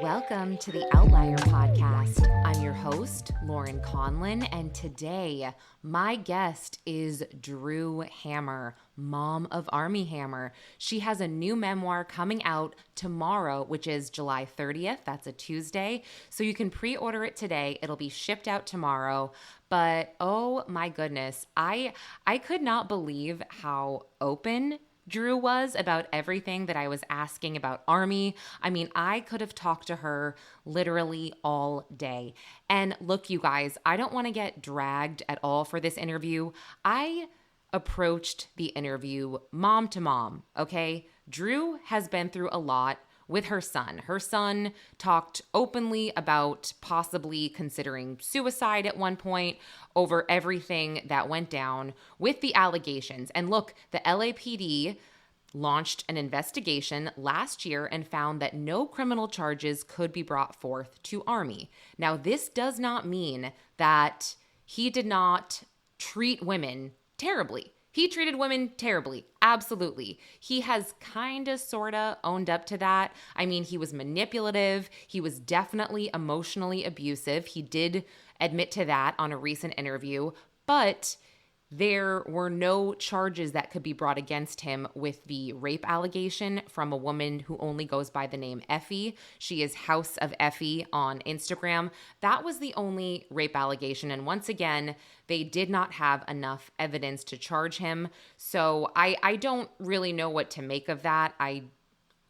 Welcome to the Outlier Podcast. I'm your host, Lauren Conlin, and today my guest is Dru Hammer, mom of Armie Hammer. She has a new memoir coming out tomorrow, which is July 30th. That's a Tuesday. So you can pre-order it today. It'll be shipped out tomorrow. But oh my goodness, I could not believe how open Dru was about everything that I was asking about Armie. I mean, I could have talked to her literally all day. And look, you guys, I don't want to get dragged at all for this interview. I approached the interview mom to mom, okay? Dru has been through a lot with her son. Her son talked openly about possibly considering suicide at one point over everything that went down with the allegations. And look, the LAPD launched an investigation last year and found that no criminal charges could be brought forth to Armie. Now, this does not mean that he did not treat women terribly. He treated women terribly. Absolutely. He has kind of, sort of owned up to that. I mean, he was manipulative. He was definitely emotionally abusive. He did admit to that on a recent interview, but there were no charges that could be brought against him with the rape allegation from a woman who only goes by the name Effie. She is House of Effie on Instagram. That was the only rape allegation. And once again, they did not have enough evidence to charge him. So I don't really know what to make of that. I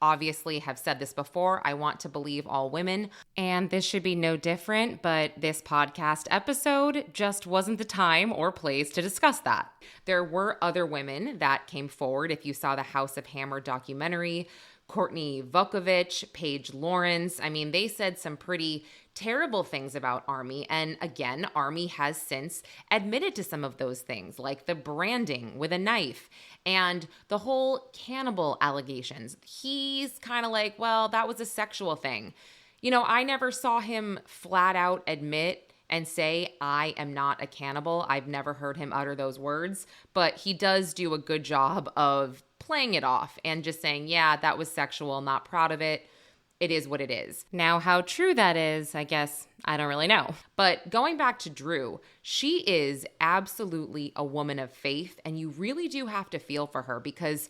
obviously have said this before. I want to believe all women, and this should be no different, but this podcast episode just wasn't the time or place to discuss that. There were other women that came forward. If you saw the House of Hammer documentary, Courtney Vukovich, Paige Lawrence, I mean, they said some pretty terrible things about Armie. And again, Armie has since admitted to some of those things, like the branding with a knife and the whole cannibal allegations. He's kind of like, well, that was a sexual thing. You know, I never saw him flat out admit and say, I am not a cannibal. I've never heard him utter those words, but he does do a good job of playing it off and just saying, yeah, that was sexual, not proud of it. It is what it is. Now, how true that is, I guess I don't really know. But going back to Dru, she is absolutely a woman of faith, and you really do have to feel for her because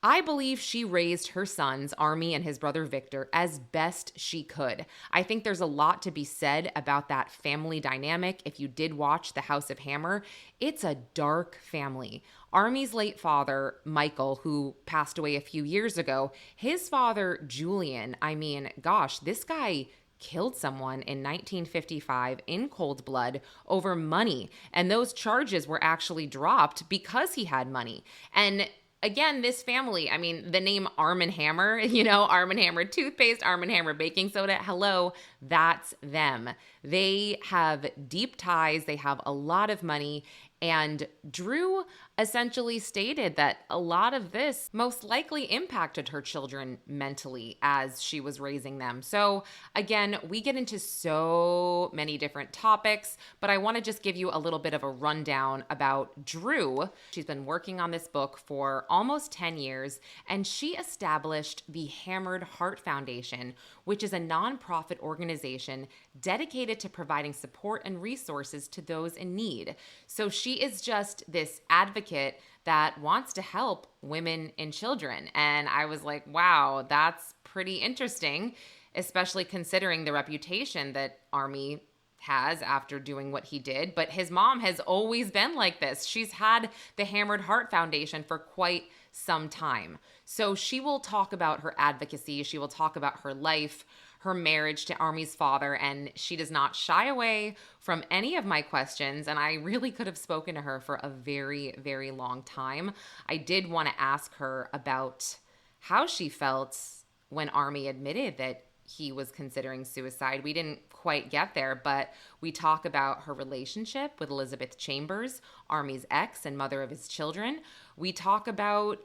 I believe she raised her sons, Armie and his brother Victor, as best she could. I think there's a lot to be said about that family dynamic. If you did watch The House of Hammer, it's a dark family. Armie's late father, Michael, who passed away a few years ago, his father, Julian, I mean, gosh, this guy killed someone in 1955 in cold blood over money. And those charges were actually dropped because he had money. And again, this family, I mean, the name Armie Hammer, Armie Hammer toothpaste, Armie Hammer baking soda, hello, that's them. They have deep ties. They have a lot of money. And Dru essentially stated that a lot of this most likely impacted her children mentally as she was raising them. So again, we get into so many different topics, but I want to just give you a little bit of a rundown about Dru. She's been working on this book for almost 10 years, and she established the Hammered Heart Foundation, which is a nonprofit organization dedicated to providing support and resources to those in need. So she is just this advocate that wants to help women and children. And I was like, wow, that's pretty interesting, especially considering the reputation that Armie has after doing what he did. But his mom has always been like this. She's had the Hammered Heart Foundation for quite some time. So she will talk about her advocacy. She will talk about her life, her marriage to Armie's father, and she does not shy away from any of my questions. And I really could have spoken to her for a very, very long time. I did want to ask her about how she felt when Armie admitted that he was considering suicide. We didn't quite get there, but we talk about her relationship with Elizabeth Chambers, Armie's ex and mother of his children. We talk about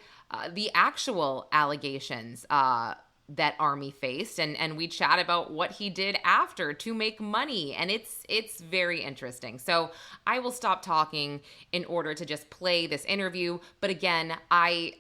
the actual allegations, that Armie faced, and we chat about what he did after to make money, and it's very interesting. So I will stop talking in order to just play this interview. But again, I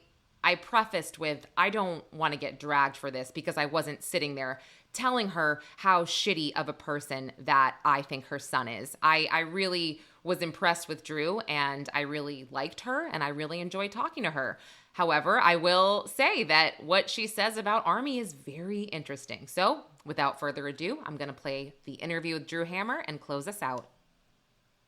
prefaced with, I don't want to get dragged for this because I wasn't sitting there telling her how shitty of a person that I think her son is. I really was impressed with Dru, and I really liked her, and I really enjoyed talking to her. However, I will say that what she says about Armie is very interesting. So without further ado, I'm going to play the interview with Dru Hammer and close us out.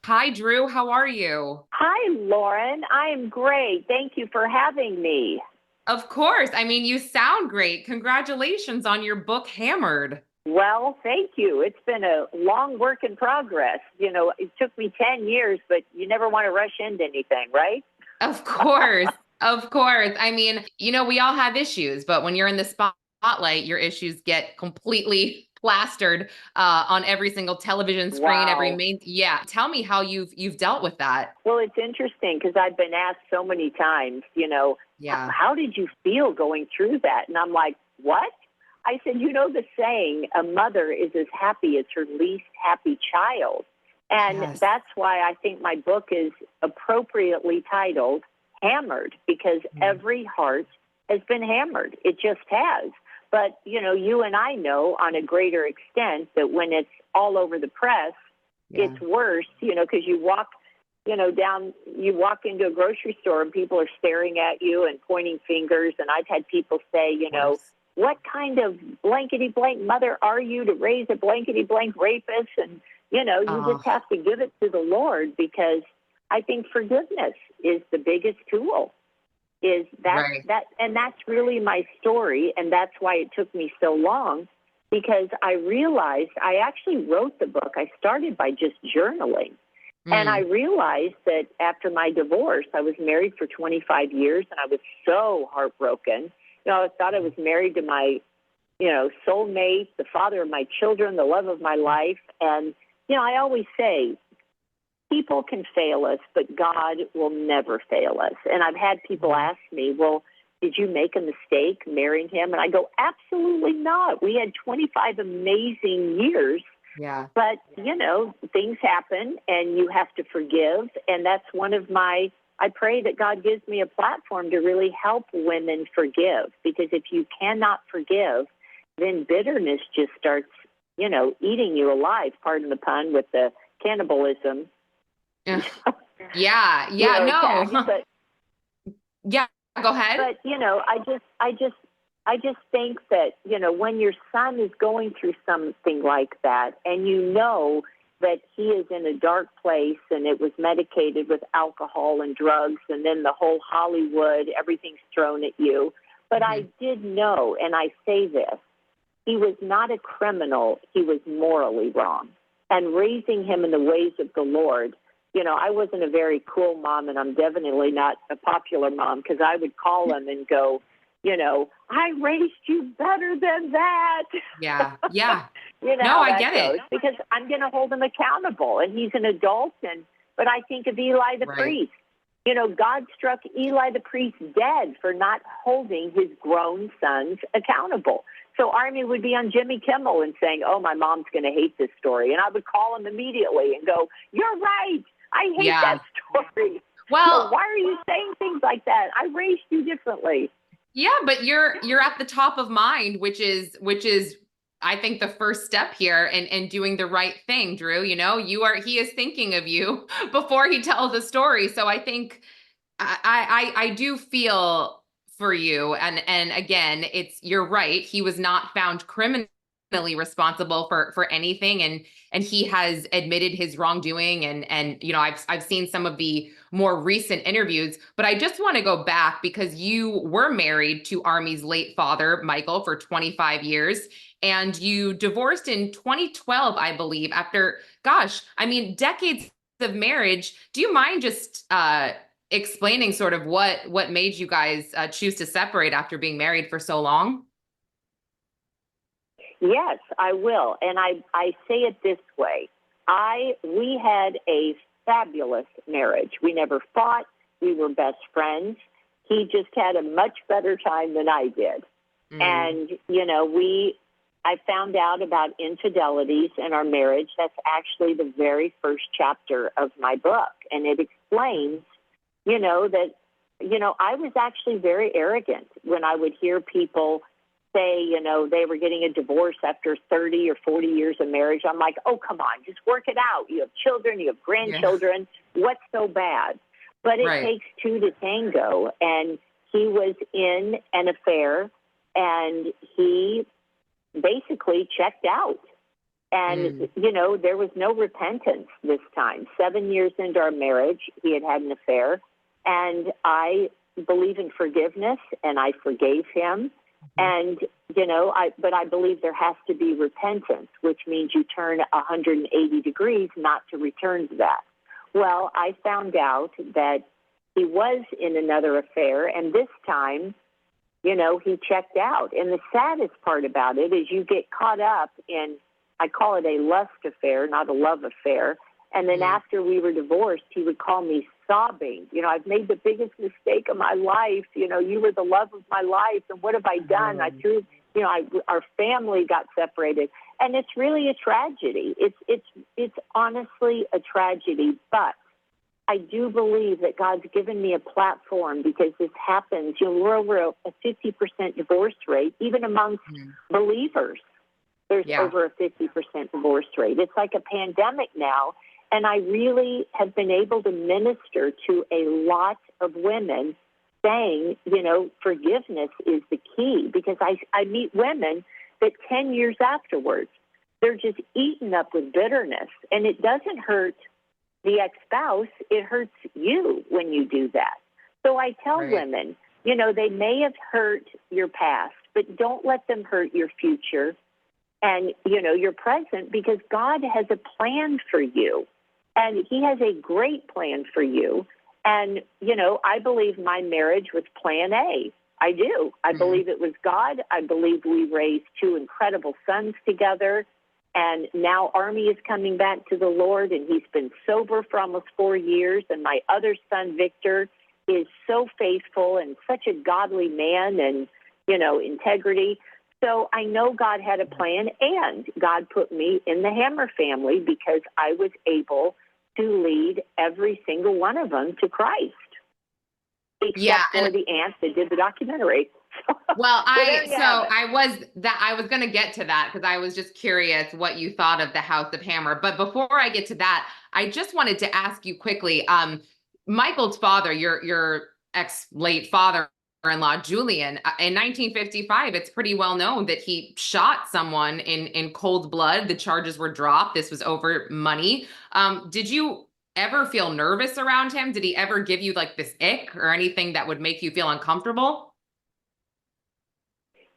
Hi, Dru. How are you? Hi, Lauren. I am great. Thank you for having me. Of course. I mean, you sound great. Congratulations on your book, Hammered. Well, thank you. It's been a long work in progress. You know, it took me 10 years, but you never want to rush into anything, right? Of course. Of course. I mean, we all have issues, but when you're in the spotlight, your issues get completely plastered on every single television screen, Wow. Yeah. Tell me how you've dealt with that. Well, it's interesting because I've been asked so many times, Yeah. how did you feel going through that? And I'm like, what? I said, the saying, a mother is as happy as her least happy child. And Yes. That's why I think my book is appropriately titled Hammered, because every heart has been hammered. It just has. But, you and I know on a greater extent that when it's all over the press, It's worse, because you walk into a grocery store and people are staring at you and pointing fingers. And I've had people say, what kind of blankety-blank mother are you to raise a blankety-blank rapist? And, you just have to give it to the Lord, because I think forgiveness is the biggest tool. And that's really my story. And that's why it took me so long, because I realized I actually wrote the book. I started by just journaling. And I realized that after my divorce, I was married for 25 years, and I was so heartbroken. I thought I was married to my, soulmate, the father of my children, the love of my life. And, I always say, people can fail us, but God will never fail us. And I've had people ask me, well, did you make a mistake marrying him? And I go, absolutely not. We had 25 amazing years. Yeah. But, things happen and you have to forgive. And that's I pray that God gives me a platform to really help women forgive. Because if you cannot forgive, then bitterness just starts, eating you alive, pardon the pun, with the cannibalism. Yeah. No. But, yeah. Go ahead. But, I just think that, when your son is going through something like that, and that he is in a dark place and it was medicated with alcohol and drugs, and then the whole Hollywood, everything's thrown at you. But I did know, and I say this, he was not a criminal. He was morally wrong. And raising him in the ways of the Lord, I wasn't a very cool mom, and I'm definitely not a popular mom, because I would call him and go, I raised you better than that. Yeah. Yeah. No, I get it. Because I'm going to hold him accountable, and he's an adult. But I think of Eli the priest. God struck Eli the priest dead for not holding his grown sons accountable. So Armie would be on Jimmy Kimmel and saying, oh, my mom's going to hate this story. And I would call him immediately and go, you're right. I hate that story. Well, why are you saying things like that? I raised you differently. Yeah, but you're at the top of mind, which is I think the first step here in doing the right thing, Dru. He is thinking of you before he tells a story. So I think I do feel for you. And again, you're right. He was not found criminally responsible for anything, and he has admitted his wrongdoing, and I've seen some of the more recent interviews. But I just want to go back, because you were married to Armie's late father, Michael, for 25 years, and you divorced in 2012, I believe, after decades of marriage. Do you mind just explaining sort of what made you guys choose to separate after being married for so long? Yes, I will. And I say it this way. We had a fabulous marriage. We never fought. We were best friends. He just had a much better time than I did. And, I found out about infidelities in our marriage. That's actually the very first chapter of my book. And it explains, that, I was actually very arrogant when I would hear people say, they were getting a divorce after 30 or 40 years of marriage. I'm like, oh, come on, just work it out. You have children, you have grandchildren. Yeah. What's so bad? But it takes two to tango. And he was in an affair, and he basically checked out. And, there was no repentance this time. 7 years into our marriage, he had an affair. And I believe in forgiveness, and I forgave him. And, but I believe there has to be repentance, which means you turn 180 degrees not to return to that. Well, I found out that he was in another affair, and this time, he checked out. And the saddest part about it is you get caught up in, I call it a lust affair, not a love affair. And then after we were divorced, he would call me sobbing. I've made the biggest mistake of my life. You were the love of my life. And what have I done? Our family got separated. And it's really a tragedy. It's honestly a tragedy. But I do believe that God's given me a platform because this happens. We're over a 50% divorce rate, even amongst believers. There's over a 50% divorce rate. It's like a pandemic now. And I really have been able to minister to a lot of women saying, forgiveness is the key, because I meet women that 10 years afterwards, they're just eaten up with bitterness. And it doesn't hurt the ex-spouse, it hurts you when you do that. So I tell women, they may have hurt your past, but don't let them hurt your future and, your present, because God has a plan for you. And he has a great plan for you. And, I believe my marriage was plan A. I do. I believe it was God. I believe we raised two incredible sons together. And now Armie is coming back to the Lord, and he's been sober for almost 4 years. And my other son, Victor, is so faithful and such a godly man and, integrity. So I know God had a plan, and God put me in the Hammer family because I was able to lead every single one of them to Christ, except for the aunt that did the documentary. Well, I was going to get to that because I was just curious what you thought of the House of Hammer. But before I get to that, I just wanted to ask you quickly, Michael's father, your late father-in-law, Julian, in 1955, it's pretty well known that he shot someone in cold blood. The charges were dropped. This was over money. Did you ever feel nervous around him? Did he ever give you like this ick or anything that would make you feel uncomfortable?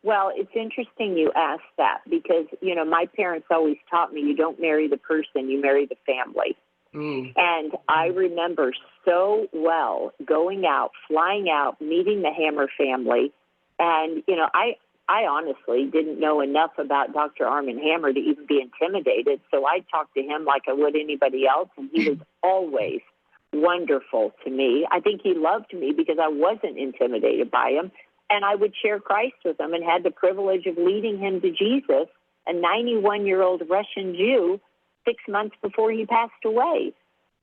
Well, it's interesting you asked that because, my parents always taught me you don't marry the person, you marry the family. And I remember so well going out, flying out, meeting the Hammer family. And, I honestly didn't know enough about Dr. Armie Hammer to even be intimidated. So I talked to him like I would anybody else. And he was always wonderful to me. I think he loved me because I wasn't intimidated by him. And I would share Christ with him and had the privilege of leading him to Jesus, a 91-year-old Russian Jew, 6 months before he passed away.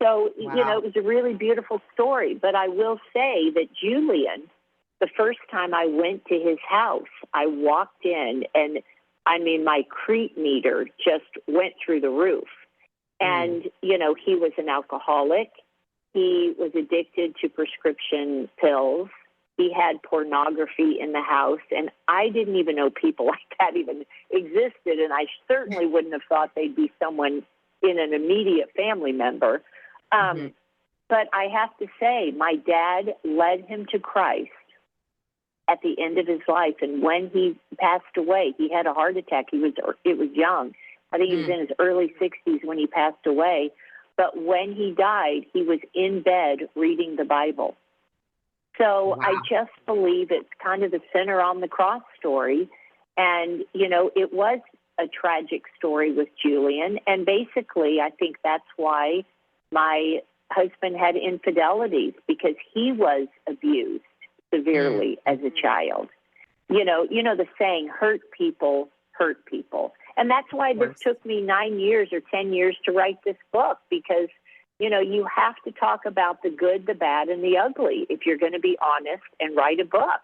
So, it was a really beautiful story. But I will say that Julian, the first time I went to his house, I walked in and, my creep meter just went through the roof. And, he was an alcoholic. He was addicted to prescription pills. He had pornography in the house, and I didn't even know people like that even existed, and I certainly wouldn't have thought they'd be someone in an immediate family member. But I have to say, my dad led him to Christ at the end of his life, and when he passed away, he had a heart attack. It was young. I think he was in his early 60s when he passed away. But when he died, he was in bed reading the Bible. So I just believe it's kind of the center on the cross story. And, it was a tragic story with Julian. And basically, I think that's why my husband had infidelities, because he was abused severely as a child. the saying, hurt people hurt people. And that's why this took me 9 years or 10 years to write this book, because, you have to talk about the good, the bad, and the ugly if you're going to be honest and write a book.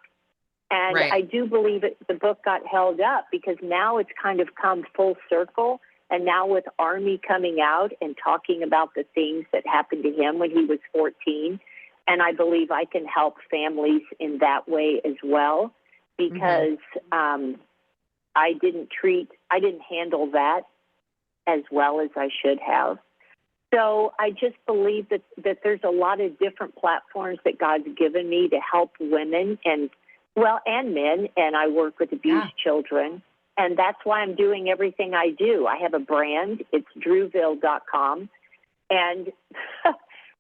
And I do believe the book got held up because now it's kind of come full circle. And now with Armie coming out and talking about the things that happened to him when he was 14, and I believe I can help families in that way as well, because I didn't handle that as well as I should have. So I just believe that there's a lot of different platforms that God's given me to help women and men, and I work with abused children. And that's why I'm doing everything I do. I have a brand. It's druville.com. And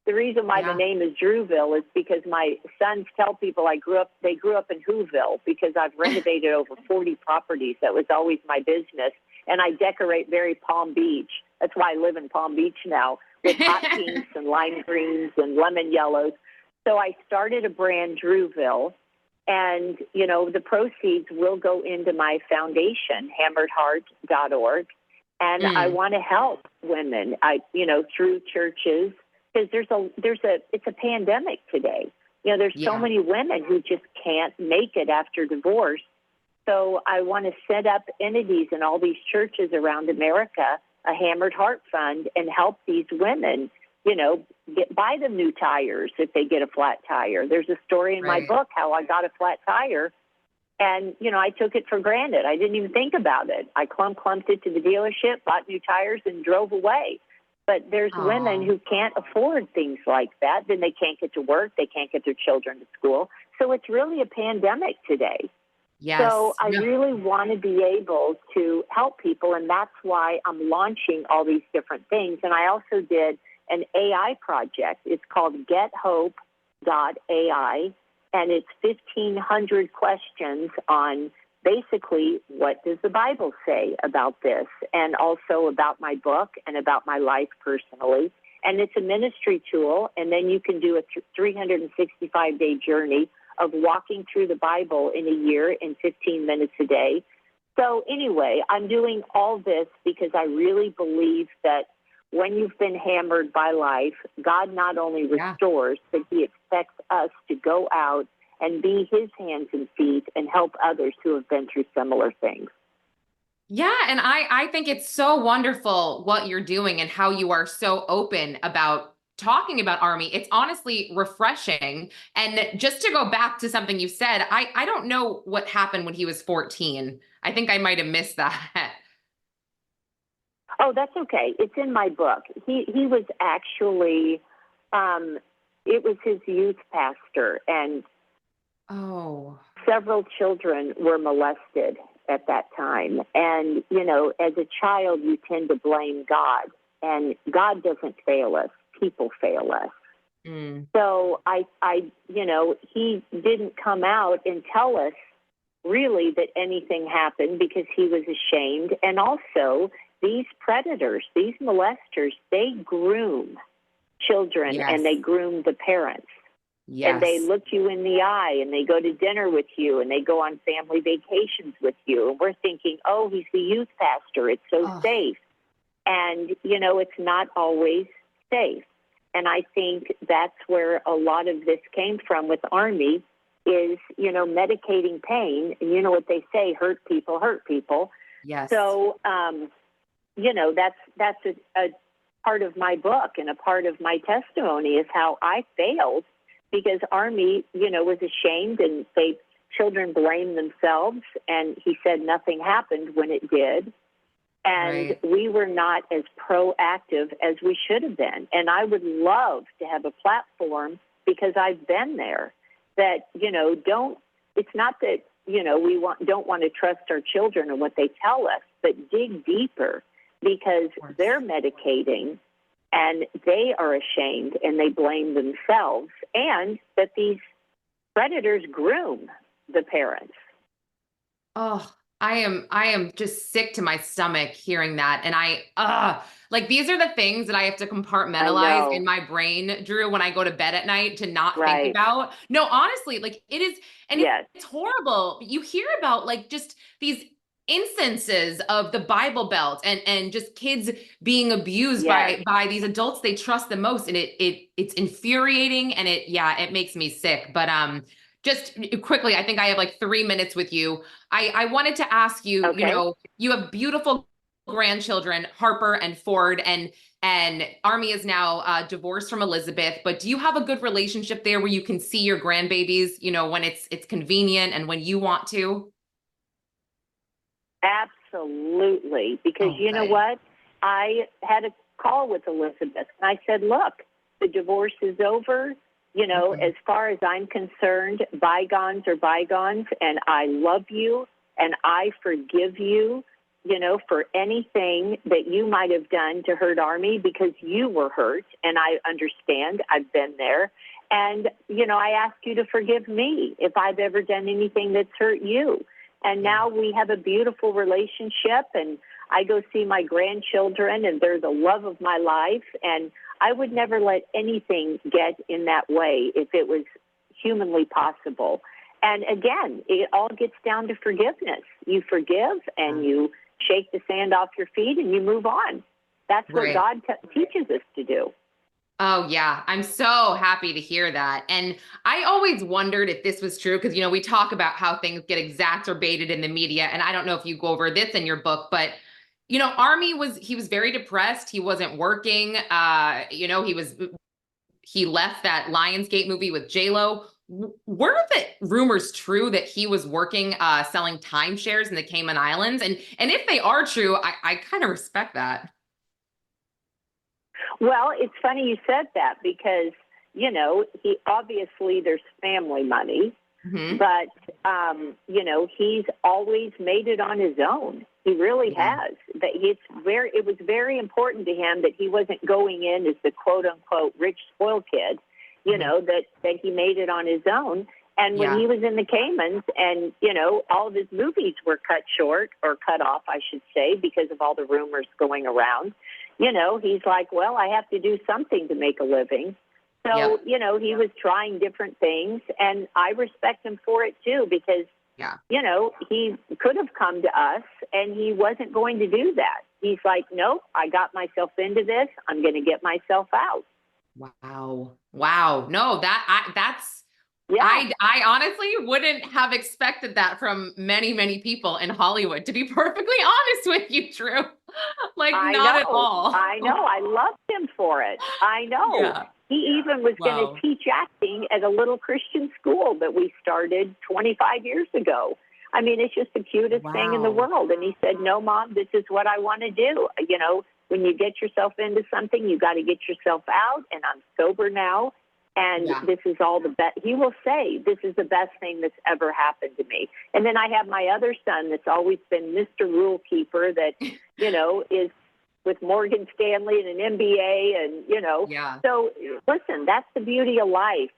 the reason why the name is Druville is because my sons tell people they grew up in Whoville, because I've renovated over 40 properties. That was always my business. And I decorate very Palm Beach. That's why I live in Palm Beach now, with hot pinks and lime greens and lemon yellows. So I started a brand, Druville. And, the proceeds will go into my foundation, hammeredheart.org. And I want to help women, through churches, because it's a pandemic today. There's so many women who just can't make it after divorce. So I want to set up entities in all these churches around America, a Hammered Heart Fund, and help these women, buy them new tires if they get a flat tire. There's a story in my book how I got a flat tire, and, I took it for granted. I didn't even think about it. I clumped it to the dealership, bought new tires, and drove away. But there's women who can't afford things like that. Then they can't get to work. They can't get their children to school. So it's really a pandemic today. Yes. So I really want to be able to help people, and that's why I'm launching all these different things. And I also did an AI project. It's called GetHope.ai, and it's 1,500 questions on basically what does the Bible say about this, and also about my book and about my life personally. And it's a ministry tool, and then you can do a 365-day journey of walking through the Bible in a year in 15 minutes a day. So anyway, I'm doing all this because I really believe that when you've been hammered by life, God not only restores, but he expects us to go out and be his hands and feet and help others who have been through similar things. Yeah, and I think it's so wonderful what you're doing and how you are so open about talking about Armie. It's honestly refreshing. And just to go back to something you said, I don't know what happened when he was 14. I think I might have missed that. Oh, that's okay. It's in my book. He was actually, it was his youth pastor, and several children were molested at that time. And, as a child, you tend to blame God, and God doesn't fail us. People fail us. So he didn't come out and tell us really that anything happened because he was ashamed. And also, these predators, these molesters, they groom children and they groom the parents. And they look you in the eye, and they go to dinner with you, and they go on family vacations with you. And we're thinking, oh, he's the youth pastor. It's so safe. And, it's not always safe. And I think that's where a lot of this came from with Armie is, medicating pain. And you know what they say, hurt people hurt people. Yes. So, that's a part of my book, and a part of my testimony is how I failed because Armie, was ashamed, and children blamed themselves, and he said nothing happened when it did. And we were not as proactive as we should have been. And I would love to have a platform, because I've been there, that, it's not that, we don't want to trust our children and what they tell us, but dig deeper, because they're medicating and they are ashamed and they blame themselves, and that these predators groom the parents. Oh, I am just sick to my stomach hearing that. And like these are the things that I have to I compartmentalize in know. my brain, Drew, when I go to bed at night to not think Right. about. No, honestly, like it is, and Yes. it's horrible. You hear about like just these instances of the Bible Belt and just kids being abused Yes. by these adults they trust the most. And it's infuriating and it makes me sick. But just quickly, I think I have like 3 minutes with you. I wanted to ask you, Okay. you have beautiful grandchildren, Harper and Ford, and Armie is now divorced from Elizabeth. But do you have a good relationship there where you can see your grandbabies, when it's convenient and when you want to? Absolutely. Because Oh, you know good. what? I had a call with Elizabeth and I said, look, the divorce is over. Mhm. As far as I'm concerned, bygones are bygones, and I love you and I forgive you, for anything that you might have done to hurt Army, because you were hurt and I understand. I've been there. And, I ask you to forgive me if I've ever done anything that's hurt you. And Yeah. now we have a beautiful relationship, and I go see my grandchildren, and they're the love of my life. And I would never let anything get in that way if it was humanly possible. And again, it all gets down to forgiveness. You forgive and you shake the sand off your feet and you move on. That's what Right. God teaches us to do. Oh, yeah. I'm so happy to hear that. And I always wondered if this was true because, we talk about how things get exacerbated in the media. And I don't know if you go over this in your book, but, Army he was very depressed. He wasn't working. He left that Lionsgate movie with J-Lo. Were the rumors true that he was working, selling timeshares in the Cayman Islands? And if they are true, I kind of respect that. Well, it's funny you said that because, he obviously there's family money, Hmm. but, he's always made it on his own. He really Yeah. has. It was very important to him that he wasn't going in as the quote unquote rich spoiled kid, Hmm. that he made it on his own. And when Yeah. he was in the Caymans and, all of his movies were cut short or cut off, I should say, because of all the rumors going around, he's like, well, I have to do something to make a living. So, Yep. he was trying different things, and I respect him for it too, because, Yeah. he could have come to us and he wasn't going to do that. He's like, nope, I got myself into this. I'm going to get myself out. Wow. Wow. No, that's Yeah, I honestly wouldn't have expected that from many, many people in Hollywood, to be perfectly honest with you, Drew. Like I not at know. all. I know. I loved him for it. I know. Yeah. He even was going to Wow. teach acting at a little Christian school that we started 25 years ago. I mean, it's just the cutest thing in the Wow. world. And he said, no, Mom, this is what I want to do. When you get yourself into something, you got to get yourself out. And I'm sober now. And Yeah. this is all the best. He will say, this is the best thing that's ever happened to me. And then I have my other son that's always been Mr. Rule Keeper that, is with Morgan Stanley and an MBA and, Yeah. so listen, that's the beauty of life.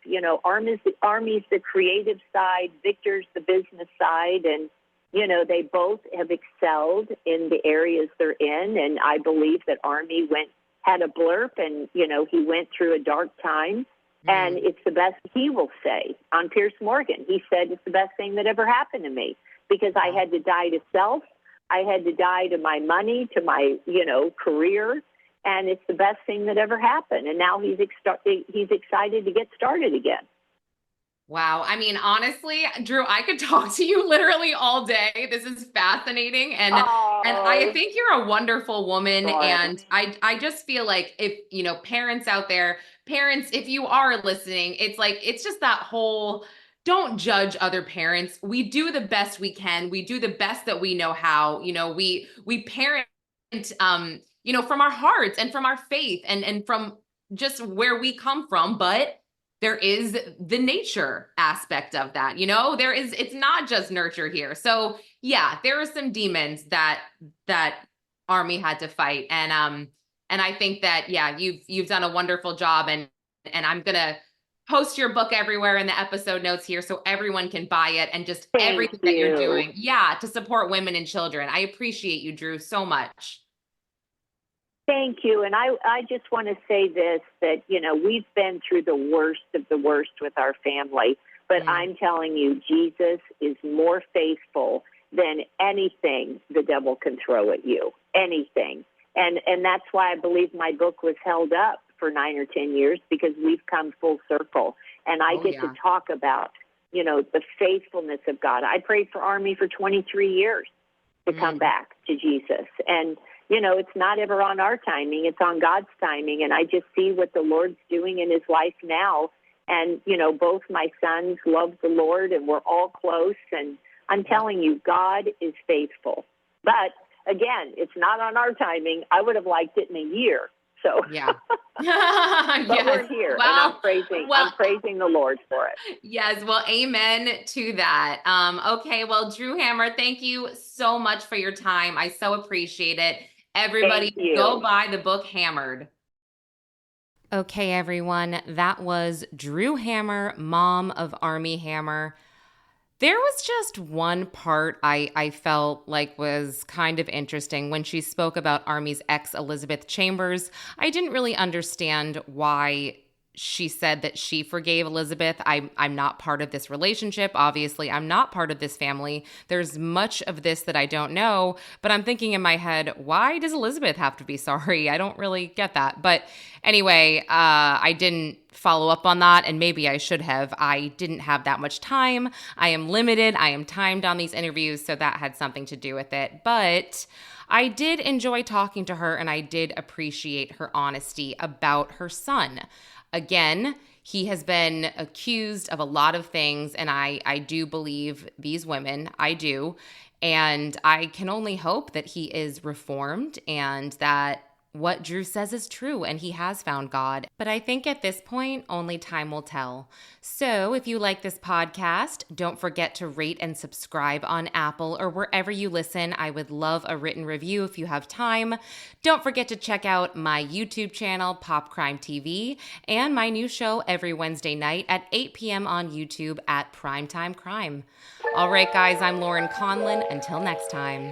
Army's the creative side, Victor's the business side, and, they both have excelled in the areas they're in. And I believe that Army had a blurb and, he went through a dark time. And Mm. it's the best, he will say on Pierce Morgan. He said, it's the best thing that ever happened to me because I Wow. had to die to self. I had to die to my money, to my, career. And it's the best thing that ever happened. And now he's excited to get started again. Wow. I mean, honestly, Drew, I could talk to you literally all day. This is fascinating. And I Oh, think you're a wonderful woman. Lauren. And I just feel like if, parents out there, parents, if you are listening, it's like, it's just that whole don't judge other parents. We do the best we can. We do the best that we know how. We parent from our hearts and from our faith and from just where we come from. But there is the nature aspect of that. It's not just nurture here. So yeah, there are some demons that Army had to fight. And I think that, yeah, you've done a wonderful job. And I'm gonna post your book everywhere in the episode notes here so everyone can buy it and just Thank everything that you're doing. Yeah, to support women and children. I appreciate you, Dru, so much. Thank you. And I just want to say this, that, we've been through the worst of the worst with our family, but I'm telling you, Jesus is more faithful than anything the devil can throw at you, anything. And that's why I believe my book was held up for 9 or 10 years, because we've come full circle. And I get to talk about, the faithfulness of God. I prayed for Armie for 23 years to come back to Jesus. And, it's not ever on our timing. It's on God's timing. And I just see what the Lord's doing in his life now. And, both my sons love the Lord, and we're all close. And I'm telling you, God is faithful. But, again, it's not on our timing. I would have liked it in a year. So, yeah. But we're here, and I'm praising the Lord for it. Yes, well, amen to that. Okay, well, Dru Hammer, thank you so much for your time. I so appreciate it. Everybody, go buy the book Hammered. Okay, everyone, that was Dru Hammer, mom of Armie Hammer. There was just one part I felt like was kind of interesting when she spoke about Armie's ex, Elizabeth Chambers. I didn't really understand why she said that she forgave Elizabeth. I'm not part of this relationship. Obviously, I'm not part of this family. There's much of this that I don't know, but I'm thinking in my head, why does Elizabeth have to be sorry? I don't really get that. But anyway, I didn't follow up on that, and maybe I should have. I didn't have that much time. I am limited. I am timed on these interviews, so that had something to do with it. But I did enjoy talking to her, and I did appreciate her honesty about her son. Again, he has been accused of a lot of things, and I do believe these women. I do. And I can only hope that he is reformed and that what Dru says is true and he has found God. But I think at this point, only time will tell. So if you like this podcast, don't forget to rate and subscribe on Apple or wherever you listen. I would love a written review if you have time. Don't forget to check out my YouTube channel, Pop Crime TV, and my new show every Wednesday night at 8 p.m. on YouTube at Primetime Crime. All right, guys, I'm Lauren Conlin. Until next time.